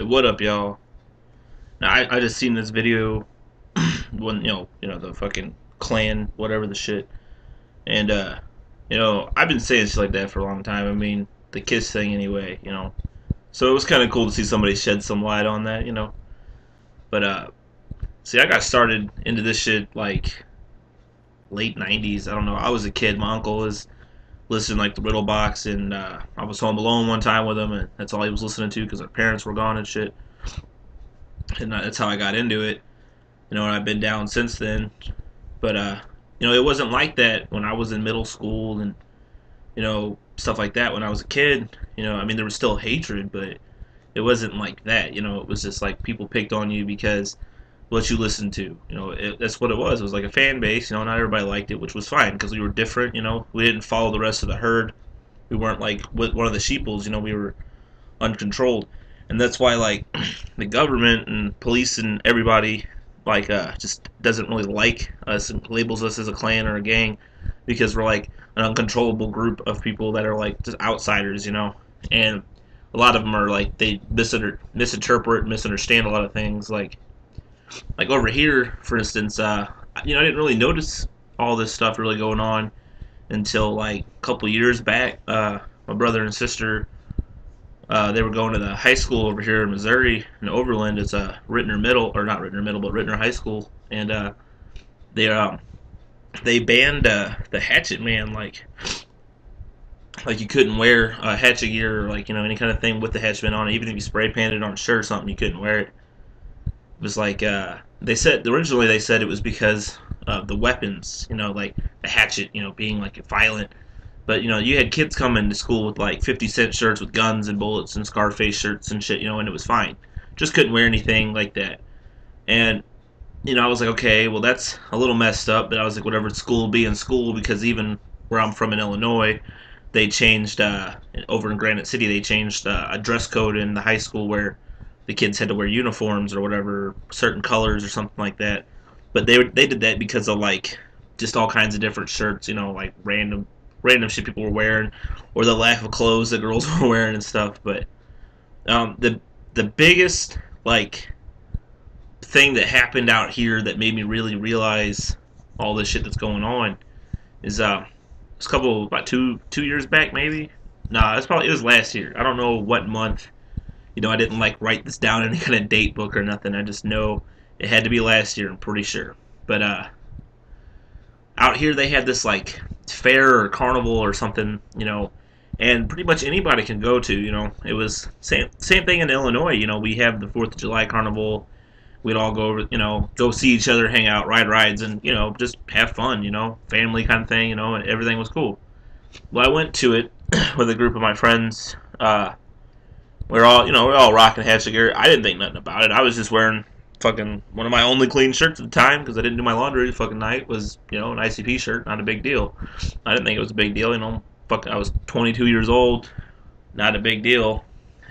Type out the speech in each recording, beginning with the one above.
What up, y'all? Now, I just seen this video when the fucking Klan, whatever the shit, and I've been saying shit like that for a long time. I mean, the Kiss thing, anyway, So it was kind of cool to see somebody shed some light on that. But see, I got started into this shit like late '90s. I don't know. I was a kid. My uncle was listening like the Riddle Box, and I was home alone one time with him, and that's all he was listening to because our parents were gone and shit. And that's how I got into it. And I've been down since then. But it wasn't like that when I was in middle school and stuff like that when I was a kid. I mean there was still hatred, but it wasn't like that. It was just like people picked on you because what you listened to. That's what it was. It was like a fan base. Not everybody liked it, which was fine because we were different. We didn't follow the rest of the herd. We weren't like one of the sheeples. We were uncontrolled, and that's why like the government and police and everybody like just doesn't really like us and labels us as a clan or a gang because we're like an uncontrollable group of people that are like just outsiders. And a lot of them are like they misinterpret, misunderstand a lot of things. Like over here, for instance, I didn't really notice all this stuff really going on until like a couple years back. My brother and sister, they were going to the high school over here in Missouri, in Overland. It's a Rittner Middle, or not Rittner Middle, but Rittner High School, and they they banned the Hatchet Man, like you couldn't wear hatchet gear or like any kind of thing with the Hatchet Man on it. Even if you spray painted on a shirt or something, you couldn't wear it. It was like they said originally they said it was because of the weapons, like the hatchet, being like violent. But you had kids coming to school with like 50 Cent shirts with guns and bullets and Scarface shirts and shit, and it was fine. Just couldn't wear anything like that. And I was like, okay, well that's a little messed up. But I was like, whatever, school will be in school, because even where I'm from in Illinois, they changed over in Granite City. They changed a dress code in the high school where the kids had to wear uniforms or whatever, certain colors or something like that. But they did that because of like just all kinds of different shirts, like random shit people were wearing, or the lack of clothes that girls were wearing and stuff. But the biggest like thing that happened out here that made me really realize all this shit that's going on is it's a couple about two years back maybe. Nah, it was last year. I don't know what month. I didn't like write this down in any kind of date book or nothing. I just know it had to be last year. I'm pretty sure. But out here they had this like fair or carnival or something, and pretty much anybody can go to. It was same thing in Illinois. We have the 4th of July carnival. We'd all go over, go see each other, hang out, ride rides, and just have fun, family kind of thing, and everything was cool. Well, I went to it with a group of my friends. We're all rocking hatchet gear. I didn't think nothing about it. I was just wearing fucking one of my only clean shirts at the time because I didn't do my laundry the fucking night. Was an ICP shirt, not a big deal. I didn't think it was a big deal. I was 22 years old, not a big deal.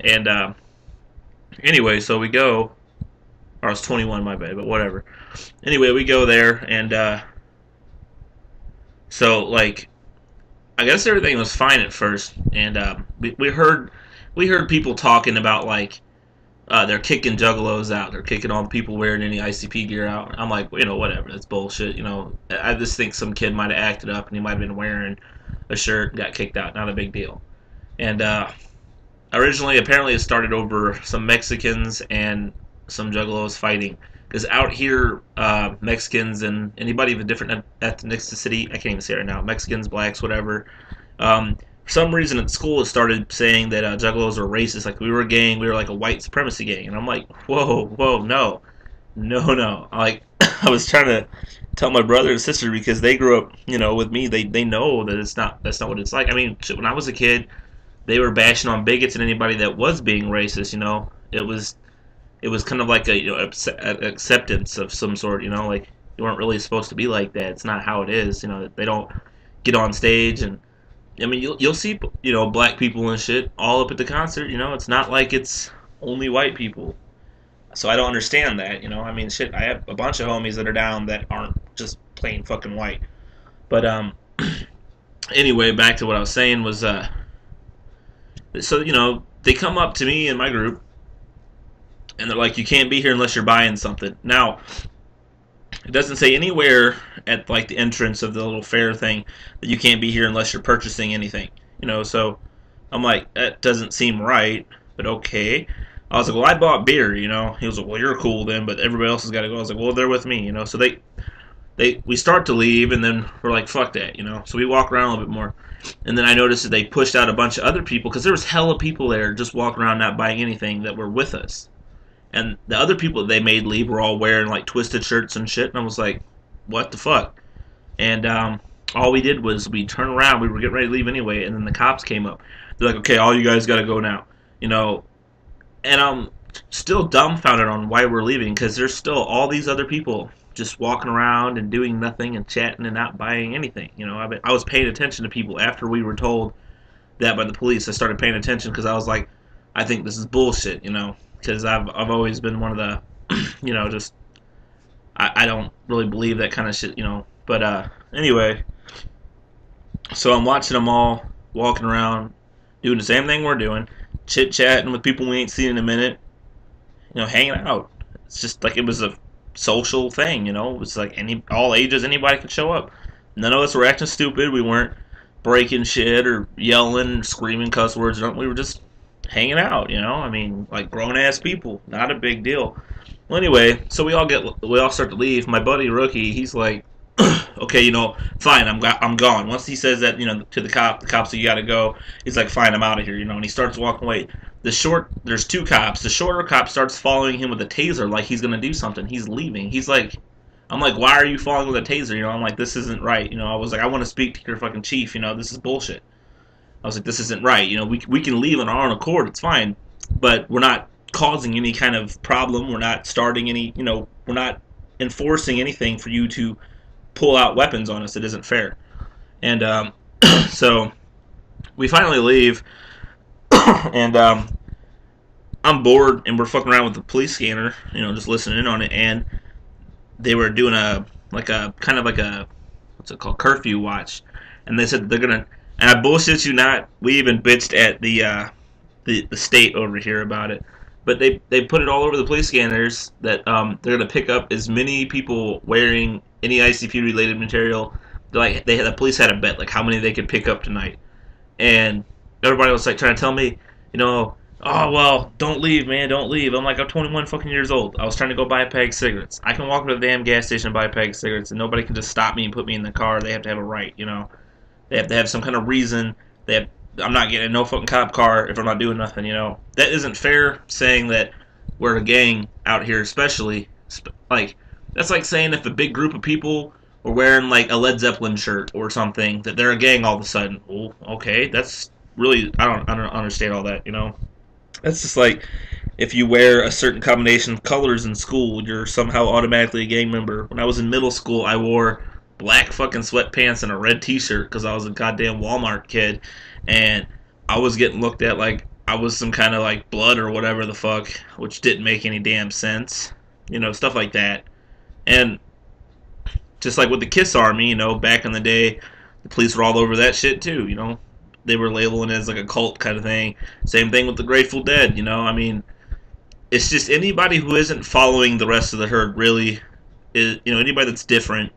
And anyway, so we go. Or I was 21, my bad, but whatever. Anyway, we go there, and so like, I guess everything was fine at first, and we heard people talking about like they're kicking juggalos out, they're kicking all the people wearing any ICP gear out. I'm like, whatever, that's bullshit. I just think some kid might have acted up and he might have been wearing a shirt and got kicked out. Not a big deal. And originally, apparently, it started over some Mexicans and some juggalos fighting. Because out here, Mexicans and anybody of a different ethnicity, I can't even say it right now, Mexicans, blacks, whatever. For some reason at school it started saying that juggalos are racist, like we were a gang, we were like a white supremacy gang, and I'm like, whoa, no. Like, I was trying to tell my brother and sister because they grew up, with me, they know that that's not what it's like. I mean, shit, when I was a kid, they were bashing on bigots and anybody that was being racist, it was kind of like a acceptance of some sort, like you weren't really supposed to be like that. It's not how it is, they don't get on stage and I mean, you'll see, black people and shit all up at the concert. It's not like it's only white people. So I don't understand that. I mean, shit. I have a bunch of homies that are down that aren't just plain fucking white. But anyway, back to what I was saying was so they come up to me and my group and they're like, you can't be here unless you're buying something. Now, it doesn't say anywhere at like the entrance of the little fair thing that you can't be here unless you're purchasing anything. So I'm like, that doesn't seem right, but okay. I was like, well, I bought beer. He was like, well, you're cool then, but everybody else has got to go. I was like, well, they're with me. So we start to leave, and then we're like, fuck that. So we walk around a little bit more, and then I noticed that they pushed out a bunch of other people because there was hella people there just walking around not buying anything that were with us. And the other people that they made leave were all wearing like twisted shirts and shit, and I was like, what the fuck? And all we did was we turned around, we were getting ready to leave anyway, and then the cops came up. They're like, okay, all you guys got to go now. And I'm still dumbfounded on why we're leaving, because there's still all these other people just walking around and doing nothing and chatting and not buying anything. I was paying attention to people after we were told that by the police. I started paying attention because I was like, I think this is bullshit, because I've always been one of the, just I don't really believe that kind of shit, But anyway, so I'm watching them all walking around, doing the same thing we're doing, chit chatting with people we ain't seen in a minute, hanging out. It's just like it was a social thing, It was like all ages, anybody could show up. None of us were acting stupid. We weren't breaking shit or yelling, or screaming cuss words. We were just hanging out, I mean, like grown ass people. Not a big deal. Well, anyway, so we all start to leave. My buddy Rookie, he's like, okay, fine, I'm gone. Once he says that, to the cops, you gotta go. He's like, fine, I'm out of here, and he starts walking away. There's two cops. The shorter cop starts following him with a taser, like he's gonna do something. He's leaving. I'm like, why are you following with a taser? I'm like, this isn't right. I was like, I want to speak to your fucking chief. This is bullshit. I was like, this isn't right. We can leave on our own accord. It's fine, but we're not causing any kind of problem. We're not starting any. We're not enforcing anything for you to pull out weapons on us. It isn't fair. And so we finally leave, and I'm bored, and we're fucking around with the police scanner, just listening in on it, and they were doing a kind of like a what's it called, curfew watch, and they said they're gonna. And I bullshit you not, we even bitched at the state over here about it, but they put it all over the police scanners that they're gonna pick up as many people wearing any ICP related material. The police had a bet like how many they could pick up tonight, and everybody was like trying to tell me, oh well, don't leave, man, don't leave. I'm like, I'm 21 fucking years old. I was trying to go buy a pack of cigarettes. I can walk to the damn gas station and buy a pack of cigarettes, and nobody can just stop me and put me in the car. They have to have a right, They have to have some kind of reason. I'm not getting no fucking cop car if I'm not doing nothing, That isn't fair, saying that we're a gang out here, especially. Like, that's like saying if a big group of people were wearing, like, a Led Zeppelin shirt or something, that they're a gang all of a sudden. Well, okay, that's really, I don't understand all that, That's just like, if you wear a certain combination of colors in school, you're somehow automatically a gang member. When I was in middle school, I wore black fucking sweatpants and a red t-shirt because I was a goddamn Walmart kid, and I was getting looked at like I was some kind of like blood or whatever the fuck, which didn't make any damn sense, stuff like that. And just like with the Kiss Army, back in the day, the police were all over that shit too, they were labeling it as like a cult kind of thing. Same thing with the Grateful Dead, I mean, it's just anybody who isn't following the rest of the herd really is, anybody that's different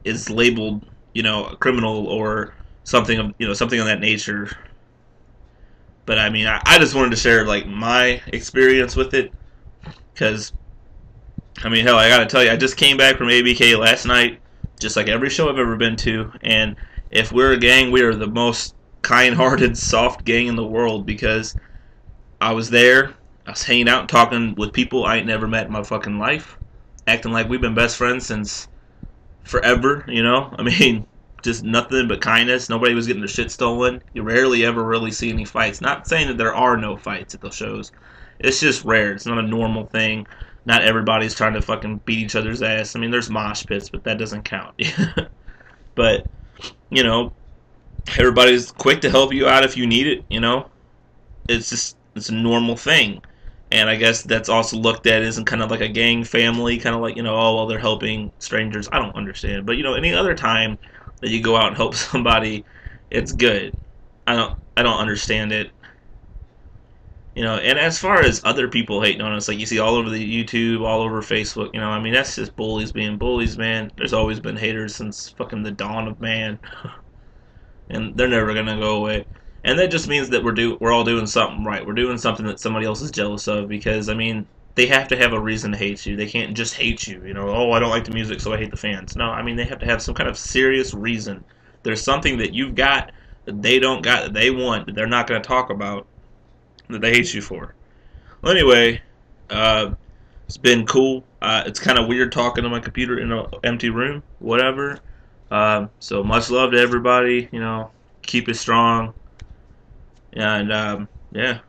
is labeled, a criminal or something of, something of that nature. But I mean, I just wanted to share like my experience with it, because I mean, hell, I gotta tell you, I just came back from ABK last night, just like every show I've ever been to, and if we're a gang, we are the most kind-hearted, soft gang in the world, because I was there, I was hanging out and talking with people I ain't never met in my fucking life, acting like we've been best friends since forever, I mean, just nothing but kindness. Nobody was getting their shit stolen. You rarely ever really see any fights. Not saying that there are no fights at those shows. It's just rare. It's not a normal thing. Not everybody's trying to fucking beat each other's ass. I mean, there's mosh pits, but that doesn't count. But, everybody's quick to help you out if you need it, It's a normal thing. And I guess that's also looked at as kind of like a gang family, kind of like, oh, well, they're helping strangers. I don't understand. But, any other time that you go out and help somebody, it's good. I don't understand it. You know, and as far as other people hating on us, like you see all over the YouTube, all over Facebook, you know, I mean, that's just bullies being bullies, man. There's always been haters since fucking the dawn of man, and they're never gonna go away. And that just means that we're all doing something right. We're doing something that somebody else is jealous of because I mean, they have to have a reason to hate you. They can't just hate you. You know, oh, I don't like the music, so I hate the fans. No, I mean they have to have some kind of serious reason. There's something that you've got that they don't got that they want that they're not going to talk about that they hate you for. Well, anyway, uh, it's been cool. It's kind of weird talking to my computer in an empty room. Whatever. So much love to everybody. You know, keep it strong. And yeah,